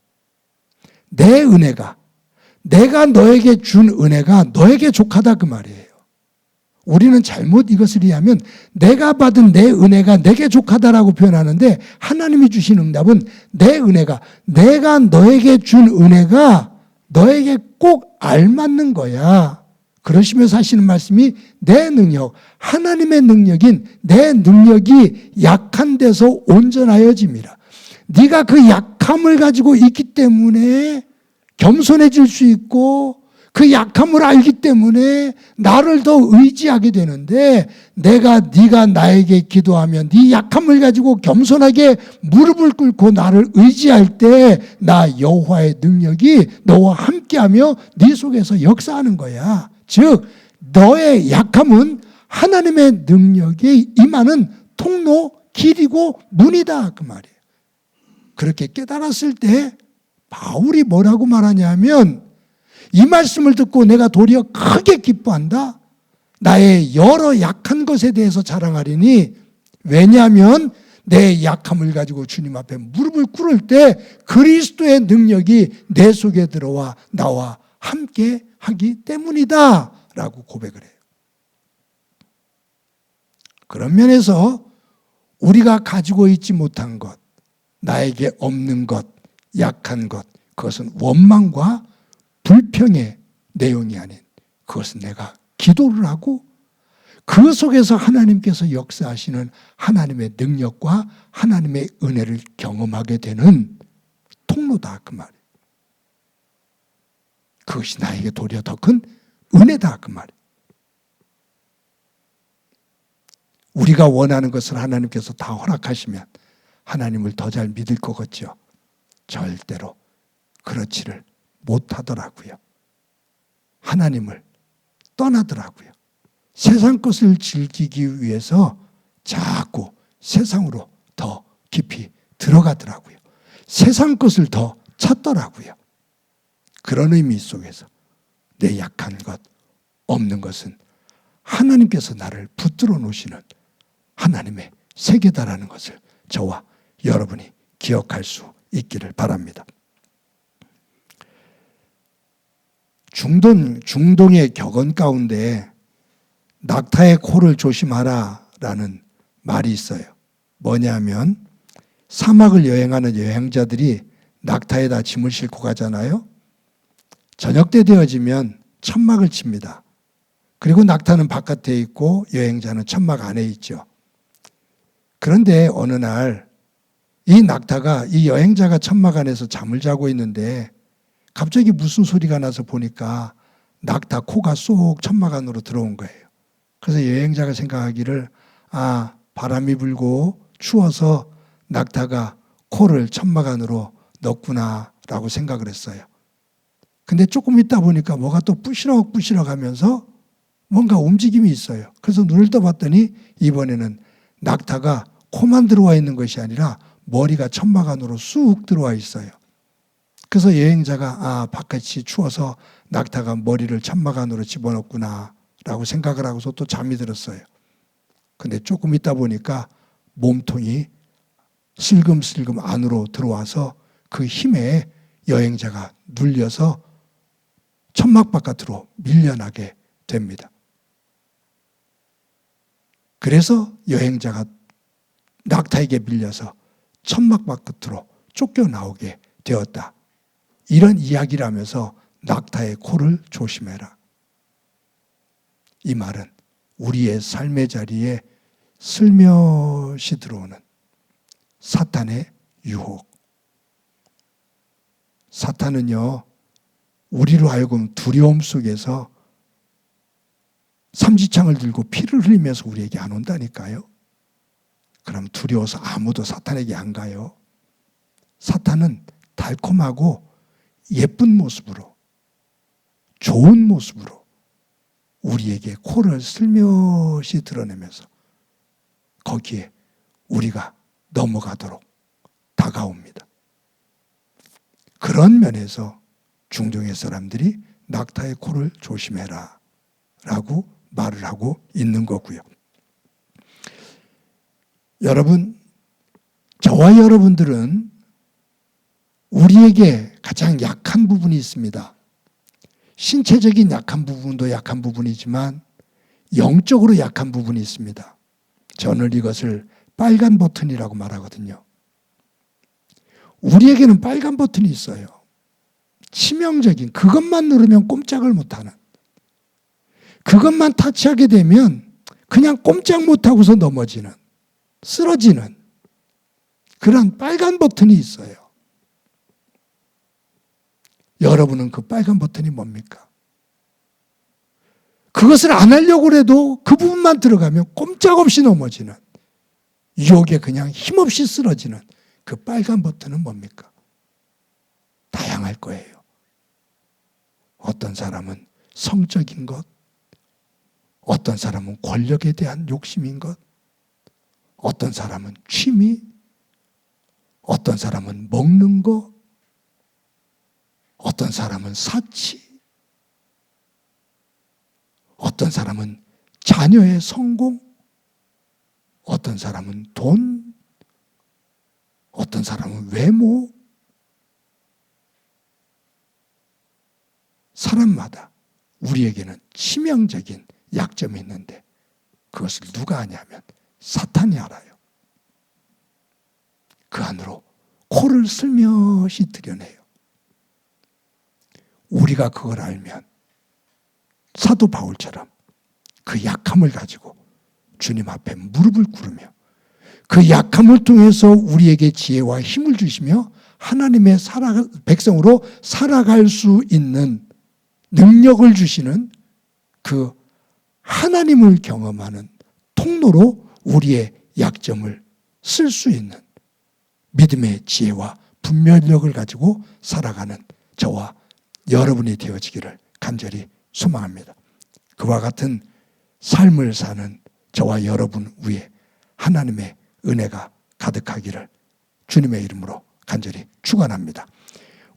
내 은혜가, 내가 너에게 준 은혜가 너에게 족하다 그 말이에요. 우리는 잘못 이것을 이해하면 내가 받은 내 은혜가 내게 족하다라고 표현하는데 하나님이 주신 응답은 내 은혜가, 내가 너에게 준 은혜가 너에게 꼭 알맞는 거야. 그러시면서 하시는 말씀이 내 능력, 하나님의 능력인 내 능력이 약한 데서 온전하여짐이라. 네가 그 약함을 가지고 있기 때문에 겸손해질 수 있고 그 약함을 알기 때문에 나를 더 의지하게 되는데 네가 나에게 기도하면 네 약함을 가지고 겸손하게 무릎을 꿇고 나를 의지할 때 나 여호와의 능력이 너와 함께하며 네 속에서 역사하는 거야. 즉 너의 약함은 하나님의 능력이 임하는 통로, 길이고 문이다 그 말이에요. 그렇게 깨달았을 때 바울이 뭐라고 말하냐면 이 말씀을 듣고 내가 도리어 크게 기뻐한다. 나의 여러 약한 것에 대해서 자랑하리니 왜냐하면 내 약함을 가지고 주님 앞에 무릎을 꿇을 때 그리스도의 능력이 내 속에 들어와 나와 함께 하기 때문이다 라고 고백을 해요. 그런 면에서 우리가 가지고 있지 못한 것, 나에게 없는 것, 약한 것, 그것은 원망과 불평의 내용이 아닌 그것은 내가 기도를 하고 그 속에서 하나님께서 역사하시는 하나님의 능력과 하나님의 은혜를 경험하게 되는 통로다 그 말이에요. 그것이 나에게 도리어 더 큰 은혜다 그 말이에요. 우리가 원하는 것을 하나님께서 다 허락하시면 하나님을 더 잘 믿을 것 같죠. 절대로 그렇지를 못하더라고요. 하나님을 떠나더라고요. 세상 것을 즐기기 위해서 자꾸 세상으로 더 깊이 들어가더라고요. 세상 것을 더 찾더라고요. 그런 의미 속에서 내 약한 것, 없는 것은 하나님께서 나를 붙들어 놓으시는 하나님의 세계다라는 것을 저와 여러분이 기억할 수 있기를 바랍니다. 중동의 격언 가운데 낙타의 코를 조심하라 라는 말이 있어요. 뭐냐면 사막을 여행하는 여행자들이 낙타에다 짐을 싣고 가잖아요. 저녁 때 되어지면 천막을 칩니다. 그리고 낙타는 바깥에 있고 여행자는 천막 안에 있죠. 그런데 어느 날 이 낙타가 이 여행자가 천막 안에서 잠을 자고 있는데 갑자기 무슨 소리가 나서 보니까 낙타 코가 쏙 천막 안으로 들어온 거예요. 그래서 여행자가 생각하기를 바람이 불고 추워서 낙타가 코를 천막 안으로 넣었구나 라고 생각을 했어요. 근데 조금 있다 보니까 뭐가 또 부시럭부시럭 하면서 뭔가 움직임이 있어요. 그래서 눈을 떠봤더니 이번에는 낙타가 코만 들어와 있는 것이 아니라 머리가 천막 안으로 쑥 들어와 있어요. 그래서 여행자가 바깥이 추워서 낙타가 머리를 천막 안으로 집어넣었구나 라고 생각을 하고서 또 잠이 들었어요. 근데 조금 있다 보니까 몸통이 슬금슬금 안으로 들어와서 그 힘에 여행자가 눌려서 천막 바깥으로 밀려나게 됩니다. 그래서 여행자가 낙타에게 밀려서 천막 바깥으로 쫓겨나오게 되었다. 이런 이야기를 하면서 낙타의 코를 조심해라. 이 말은 우리의 삶의 자리에 슬며시 들어오는 사탄의 유혹. 사탄은요, 우리로 하여금 두려움 속에서 삼지창을 들고 피를 흘리면서 우리에게 안 온다니까요. 그럼 두려워서 아무도 사탄에게 안 가요. 사탄은 달콤하고 예쁜 모습으로, 좋은 모습으로 우리에게 코를 슬며시 드러내면서 거기에 우리가 넘어가도록 다가옵니다. 그런 면에서 중동의 사람들이 낙타의 코를 조심해라 라고 말을 하고 있는 거고요. 여러분, 저와 여러분들은 우리에게 가장 약한 부분이 있습니다. 신체적인 약한 부분도 약한 부분이지만 영적으로 약한 부분이 있습니다. 저는 이것을 빨간 버튼이라고 말하거든요. 우리에게는 빨간 버튼이 있어요. 치명적인, 그것만 누르면 꼼짝을 못하는, 그것만 타치하게 되면 그냥 꼼짝 못하고서 넘어지는, 쓰러지는 그런 빨간 버튼이 있어요. 여러분은 그 빨간 버튼이 뭡니까? 그것을 안 하려고 해도 그 부분만 들어가면 꼼짝없이 넘어지는, 유혹에 그냥 힘없이 쓰러지는 그 빨간 버튼은 뭡니까? 다양할 거예요. 어떤 사람은 성적인 것, 어떤 사람은 권력에 대한 욕심인 것, 어떤 사람은 취미, 어떤 사람은 먹는 거, 어떤 사람은 사치, 어떤 사람은 자녀의 성공, 어떤 사람은 돈, 어떤 사람은 외모. 사람마다 우리에게는 치명적인 약점이 있는데 그것을 누가 아냐면 사탄이 알아요. 그 안으로 코를 슬며시 들여내요. 우리가 그걸 알면 사도 바울처럼 그 약함을 가지고 주님 앞에 무릎을 꿇으며 그 약함을 통해서 우리에게 지혜와 힘을 주시며 하나님의 백성으로 살아갈 수 있는 능력을 주시는 그 하나님을 경험하는 통로로 우리의 약점을 쓸 수 있는 믿음의 지혜와 분별력을 가지고 살아가는 저와 여러분이 되어지기를 간절히 소망합니다. 그와 같은 삶을 사는 저와 여러분 위에 하나님의 은혜가 가득하기를 주님의 이름으로 간절히 축원합니다.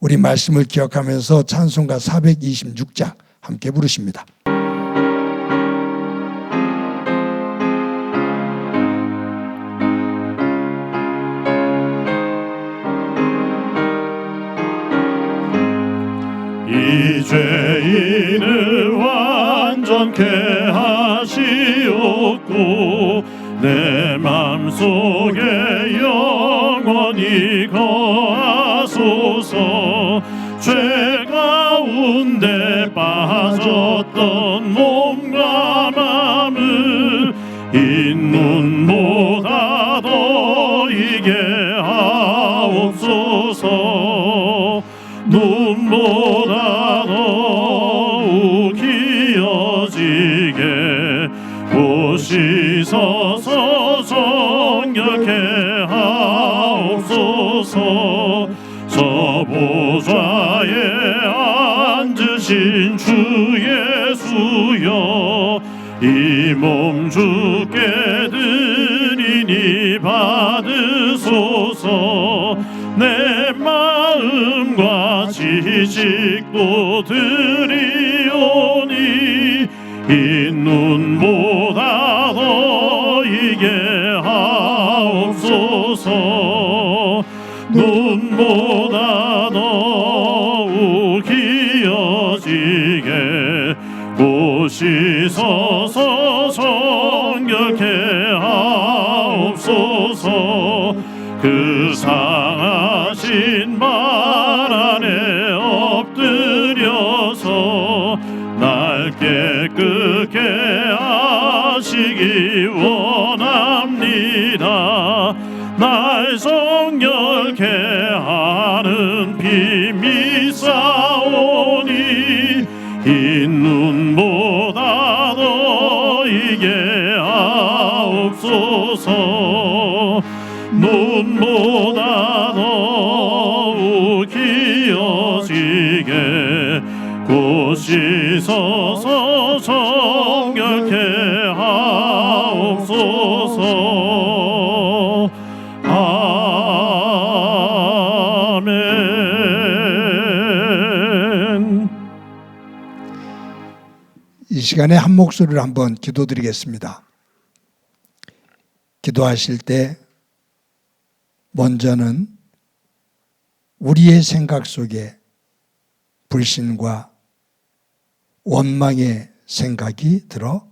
우리 말씀을 기억하면서 찬송가 426장 함께 부르십니다. 이 죄인을 완전케 하시옵고 내 맘속에 영원히 거하소서. 죄 가운데 빠졌던 몸과 마음을 흰 눈보다 더 이게 하옵소서. 눈보다 더욱 기어지게 보시소서. 정결케 하옵소서. 저 보좌에 앉으신 주 예수여, 이 몸 주께 드리니 받으소서. 내 마음과 지식도 드리오니 흰 눈보다 더 이게 하옵소서. 눈보다 더욱 기어지게 보시소서. 정결케 하옵소서. 그 상하신 발 안에 엎드려서 날 깨끗게 하시기 원합니다. 날 정결케 하는 피 믿사오니 흰 눈보다 더 이게 하옵소서. 눈보다 더욱 기어지게 보시소서. 정결케 하옵소서. 아멘. 이 시간에 한 목소리로 한번 기도드리겠습니다. 기도하실 때 먼저는 우리의 생각 속에 불신과 원망의 생각이 들어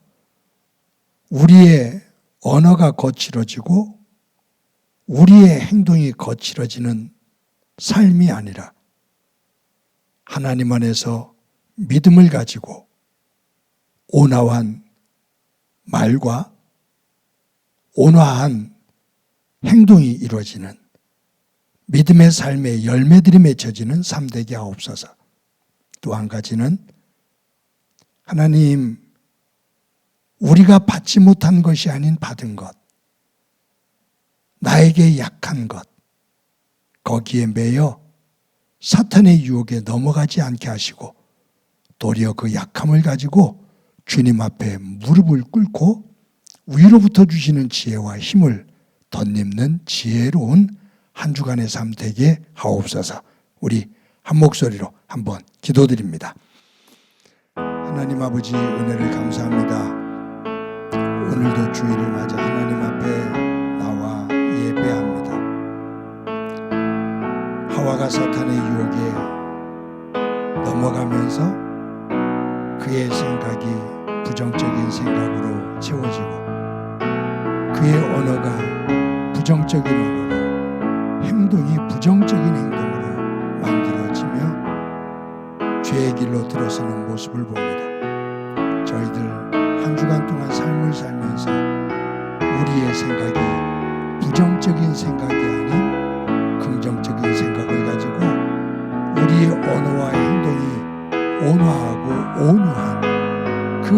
우리의 언어가 거칠어지고 우리의 행동이 거칠어지는 삶이 아니라 하나님 안에서 믿음을 가지고 온화한 말과 온화한 행동이 이루어지는 믿음의 삶의 열매들이 맺혀지는 삶 되게 하옵소서. 또 한 가지는 하나님, 우리가 받지 못한 것이 아닌 받은 것, 나에게 약한 것, 거기에 매여 사탄의 유혹에 넘어가지 않게 하시고 도리어 그 약함을 가지고 주님 앞에 무릎을 꿇고 위로부터 주시는 지혜와 힘을 덧입는 지혜로운 한 주간의 삶 되게 하옵소서. 우리 한 목소리로 한번 기도드립니다. 하나님 아버지, 은혜를 감사합니다. 오늘도 주일을 맞아 하나님 앞에 나와 예배합니다. 하와가 사탄의 유혹에 넘어가면서 그의 생각이 부정적인 생각으로 채워지고 그의 언어가 부정적인 언어로, 행동이 부정적인 행동으로 만들어지며 죄의 길로 들어서는 모습을 봅니다. 저희들 한 주간 동안 삶을 살면서 우리의 생각이 부정적인 생각이 아닌 긍정적인 생각을 가지고 우리의 언어와 행동이 온화하고 온유한 그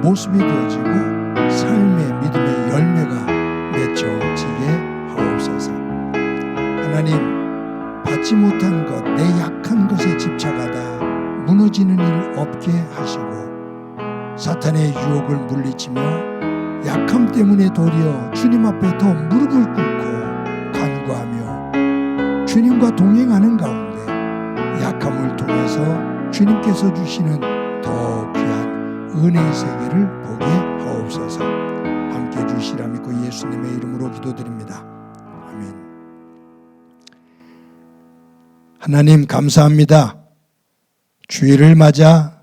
모습이 되어지고 삶의 믿음의 열매가 맺혀지게 하옵소서. 하나님, 받지 못한 것, 내 약한 것에 집착하다 무너지는 일 없게 하시고 사탄의 유혹을 물리치며 약함 때문에 도리어 주님 앞에 더 무릎을 꿇고 간구하며 주님과 동행하는 가운데 약함을 통해서 주님께서 주시는 더 귀한 은혜의 세계를 보게 하옵소서. 함께 주시라 믿고 예수님의 이름으로 기도드립니다. 아멘. 하나님 감사합니다. 주일을 맞아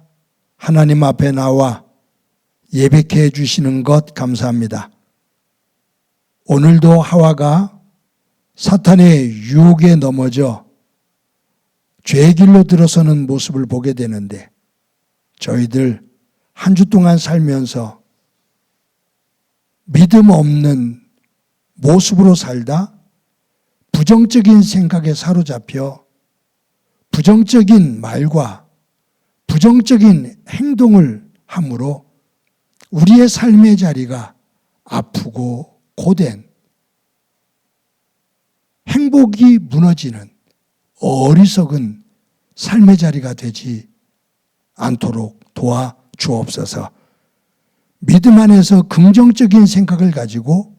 하나님 앞에 나와 예배케 해주시는 것 감사합니다. 오늘도 하와가 사탄의 유혹에 넘어져 죄의 길로 들어서는 모습을 보게 되는데 저희들 한 주 동안 살면서 믿음 없는 모습으로 살다 부정적인 생각에 사로잡혀 부정적인 말과 부정적인 행동을 함으로 우리의 삶의 자리가 아프고 고된 행복이 무너지는 어리석은 삶의 자리가 되지 않도록 도와주옵소서. 믿음 안에서 긍정적인 생각을 가지고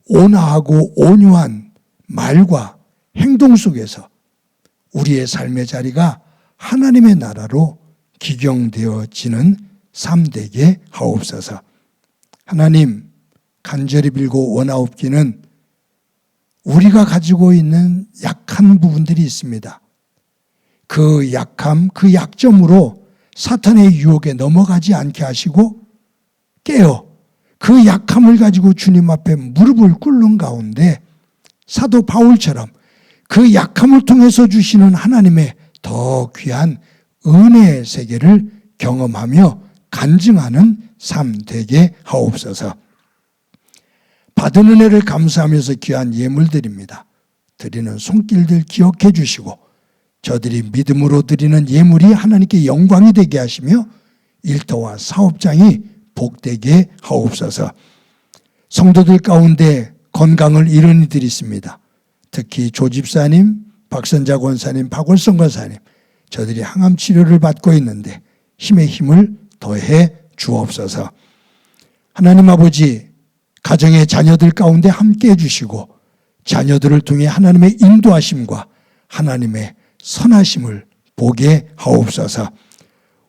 온화하고 온유한 말과 행동 속에서 우리의 삶의 자리가 하나님의 나라로 기경되어지는 삶 되게 하옵소서. 하나님, 간절히 빌고 원하옵기는 우리가 가지고 있는 약한 부분들이 있습니다. 그 약함, 그 약점으로 사탄의 유혹에 넘어가지 않게 하시고 깨어 그 약함을 가지고 주님 앞에 무릎을 꿇는 가운데 사도 바울처럼 그 약함을 통해서 주시는 하나님의 더 귀한 은혜의 세계를 경험하며 간증하는 삶 되게 하옵소서. 받은 은혜를 감사하면서 귀한 예물 드립니다. 드리는 손길들 기억해 주시고 저들이 믿음으로 드리는 예물이 하나님께 영광이 되게 하시며 일터와 사업장이 복되게 하옵소서. 성도들 가운데 건강을 잃은 이들이 있습니다. 특히 조 집사님, 박선자 권사님, 박월성 권사님, 저들이 항암 치료를 받고 있는데 힘의 힘을 더해 주옵소서. 하나님 아버지, 가정의 자녀들 가운데 함께 해주시고 자녀들을 통해 하나님의 인도하심과 하나님의 선하심을 보게 하옵소서.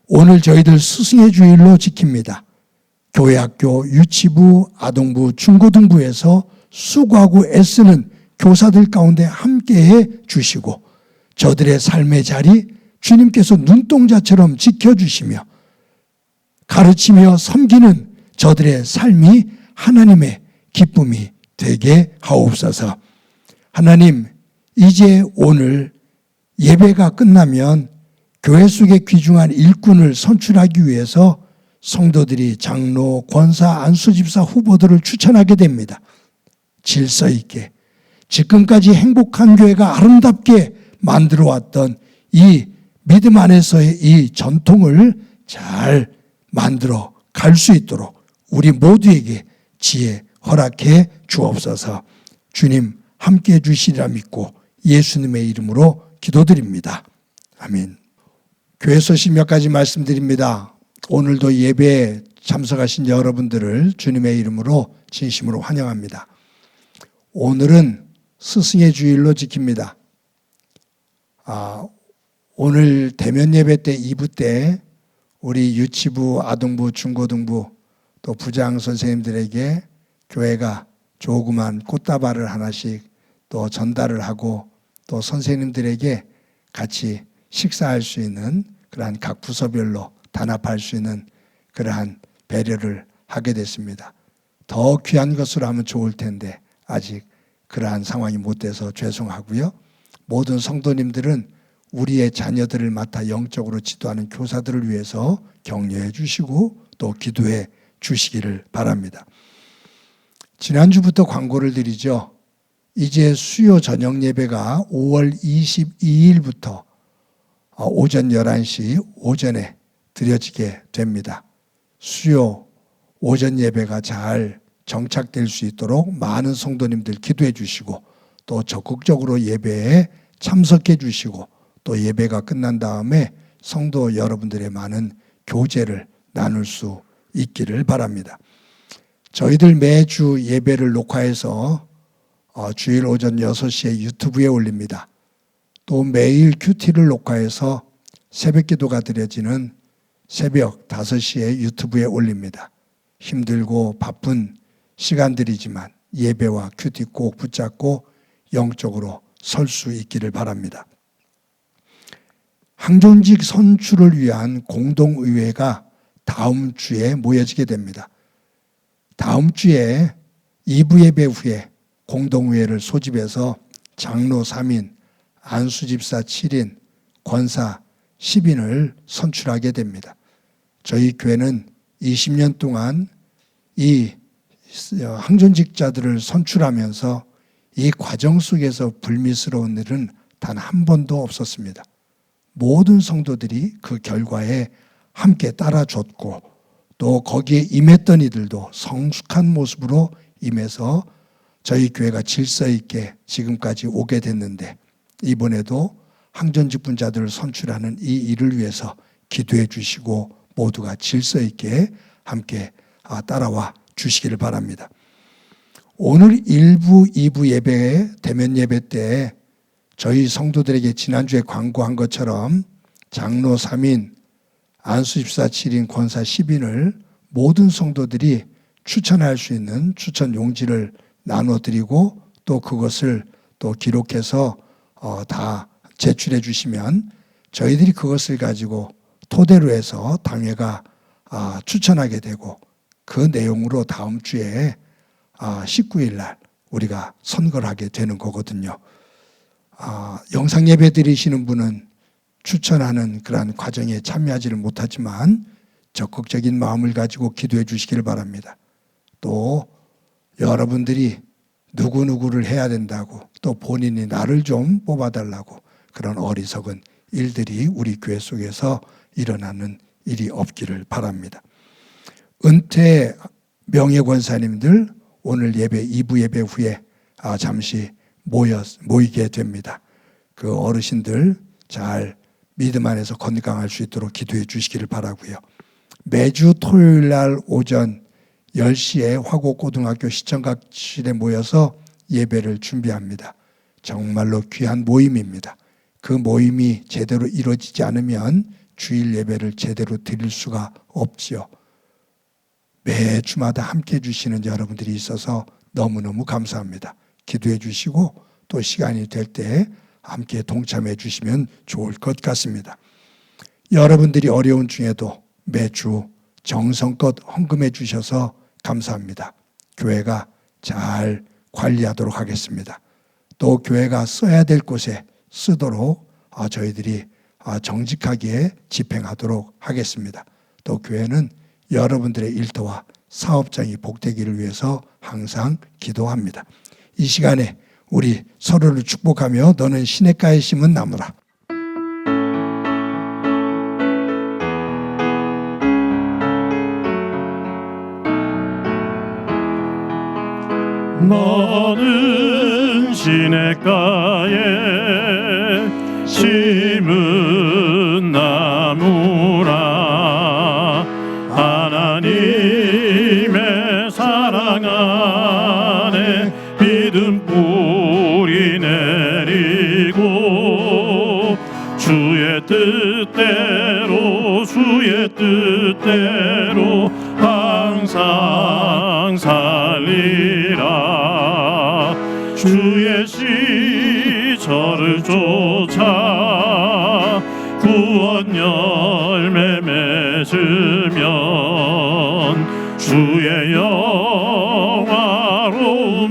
오늘 저희들 스승의 주일로 지킵니다. 교회, 학교, 유치부, 아동부, 중고등부에서 수고하고 애쓰는 교사들 가운데 함께해 주시고 저들의 삶의 자리 주님께서 눈동자처럼 지켜주시며 가르치며 섬기는 저들의 삶이 하나님의 기쁨이 되게 하옵소서. 하나님, 이제 오늘 예배가 끝나면 교회 속에 귀중한 일꾼을 선출하기 위해서 성도들이 장로, 권사, 안수집사 후보들을 추천하게 됩니다. 질서 있게 지금까지 행복한 교회가 아름답게 만들어왔던 이 믿음 안에서의 이 전통을 잘 만들어 갈 수 있도록 우리 모두에게 지혜 허락해 주옵소서. 주님 함께해 주시리라 믿고 예수님의 이름으로 기도드립니다. 아멘. 교회 소식 몇 가지 말씀드립니다. 오늘도 예배에 참석하신 여러분들을 주님의 이름으로 진심으로 환영합니다. 오늘은 스승의 주일로 지킵니다. 오늘 대면 예배 때 2부 때 우리 유치부, 아동부, 중고등부 또 부장 선생님들에게 교회가 조그만 꽃다발을 하나씩 또 전달을 하고 또 선생님들에게 같이 식사할 수 있는 그러한 각 부서별로 단합할 수 있는 그러한 배려를 하게 됐습니다. 더 귀한 것으로 하면 좋을 텐데 아직 그러한 상황이 못 돼서 죄송하고요. 모든 성도님들은 우리의 자녀들을 맡아 영적으로 지도하는 교사들을 위해서 격려해 주시고 또 기도해 주시기를 바랍니다. 지난주부터 광고를 드리죠. 이제 수요 저녁 예배가 5월 22일부터 오전 11시 오전에 드려지게 됩니다. 수요 오전 예배가 잘 정착될 수 있도록 많은 성도님들 기도해 주시고 또 적극적으로 예배에 참석해 주시고 또 예배가 끝난 다음에 성도 여러분들의 많은 교제를 나눌 수 있기를 바랍니다. 저희들 매주 예배를 녹화해서 주일 오전 6시에 유튜브에 올립니다. 또 매일 큐티를 녹화해서 새벽 기도가 드려지는 새벽 5시에 유튜브에 올립니다. 힘들고 바쁜 시간들이지만 예배와 큐티 꼭 붙잡고 영적으로 설 수 있기를 바랍니다. 항존직 선출을 위한 공동의회가 다음 주에 모여지게 됩니다. 다음 주에 2부 예배 후에 공동의회를 소집해서 장로 3인, 안수집사 7인, 권사 10인을 선출하게 됩니다. 저희 교회는 20년 동안 이 항존직자들을 선출하면서 이 과정 속에서 불미스러운 일은 단 한 번도 없었습니다. 모든 성도들이 그 결과에 함께 따라줬고 또 거기에 임했던 이들도 성숙한 모습으로 임해서 저희 교회가 질서 있게 지금까지 오게 됐는데 이번에도 항존직 분자들을 선출하는 이 일을 위해서 기도해 주시고 모두가 질서 있게 함께 따라와 주시기를 바랍니다. 오늘 1부, 2부 예배, 대면 예배 때 저희 성도들에게 지난주에 광고한 것처럼 장로 3인, 안수집사 7인, 권사 10인을 모든 성도들이 추천할 수 있는 추천 용지를 나눠드리고 또 그것을 또 기록해서 다 제출해 주시면 저희들이 그것을 가지고 토대로 해서 당회가 추천하게 되고 그 내용으로 다음 주에 19일 날 우리가 선거를 하게 되는 거거든요. 영상 예배 드리시는 분은 추천하는 그러한 과정에 참여하지를 못하지만 적극적인 마음을 가지고 기도해 주시기를 바랍니다. 또 여러분들이 누구누구를 해야 된다고 또 본인이 나를 좀 뽑아달라고 그런 어리석은 일들이 우리 교회 속에서 일어나는 일이 없기를 바랍니다. 은퇴 명예권사님들 오늘 예배 2부 예배 후에 잠시 모이게 됩니다. 그 어르신들 잘 믿음 안에서 건강할 수 있도록 기도해 주시기를 바라고요. 매주 토요일 날 오전 10시에 화곡고등학교 시청각실에 모여서 예배를 준비합니다. 정말로 귀한 모임입니다. 그 모임이 제대로 이루어지지 않으면 주일 예배를 제대로 드릴 수가 없지요. 매주마다 함께 해주시는 여러분들이 있어서 너무너무 감사합니다. 기도해 주시고 또 시간이 될 때 함께 동참해 주시면 좋을 것 같습니다. 여러분들이 어려운 중에도 매주 정성껏 헌금해 주셔서 감사합니다. 교회가 잘 관리하도록 하겠습니다. 또 교회가 써야 될 곳에 쓰도록 저희들이 정직하게 집행하도록 하겠습니다. 또 교회는 여러분들의 일터와 사업장이 복되기를 위해서 항상 기도합니다. 이 시간에 우리 서로를 축복하며 너는 시냇가에 심은 나무라. 너는 시냇가에 심은 나무라. 하나님의 사랑 안에 믿음 뿌리 내리고 주의 뜻대로 항상 살리라. 주의 시절을 쫓아 구원 열매 맺으면 주의 영화로운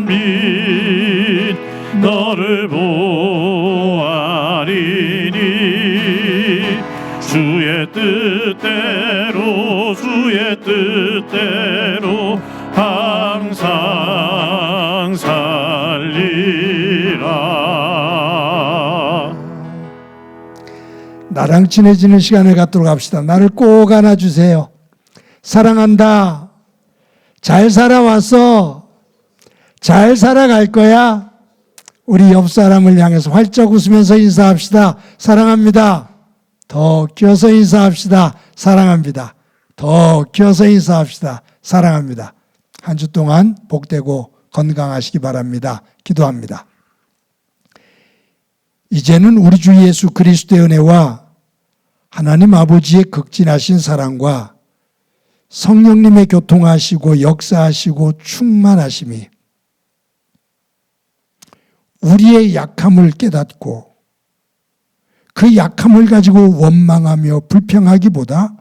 빛 너를 보아리니. 주의 뜻대로 항상 살리라. 나랑 친해지는 시간을 갖도록 합시다. 나를 꼭 안아주세요. 사랑한다. 잘 살아왔어. 잘 살아갈 거야. 우리 옆 사람을 향해서 활짝 웃으면서 인사합시다. 사랑합니다. 더 키워서 인사합시다. 사랑합니다. 더 키워서 인사합시다. 사랑합니다. 한 주 동안 복되고 건강하시기 바랍니다. 기도합니다. 이제는 우리 주 예수 그리스도의 은혜와 하나님 아버지의 극진하신 사랑과 성령님의 교통하시고 역사하시고 충만하심이 우리의 약함을 깨닫고 그 약함을 가지고 원망하며 불평하기보다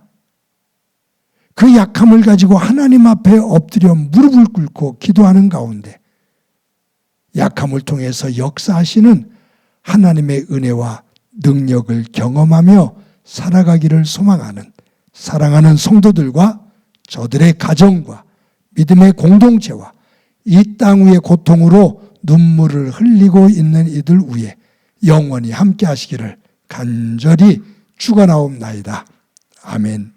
그 약함을 가지고 하나님 앞에 엎드려 무릎을 꿇고 기도하는 가운데 약함을 통해서 역사하시는 하나님의 은혜와 능력을 경험하며 살아가기를 소망하는 사랑하는 성도들과 저들의 가정과 믿음의 공동체와 이 땅 위의 고통으로 눈물을 흘리고 있는 이들 위에 영원히 함께 하시기를 간절히 축원하옵나이다. 아멘.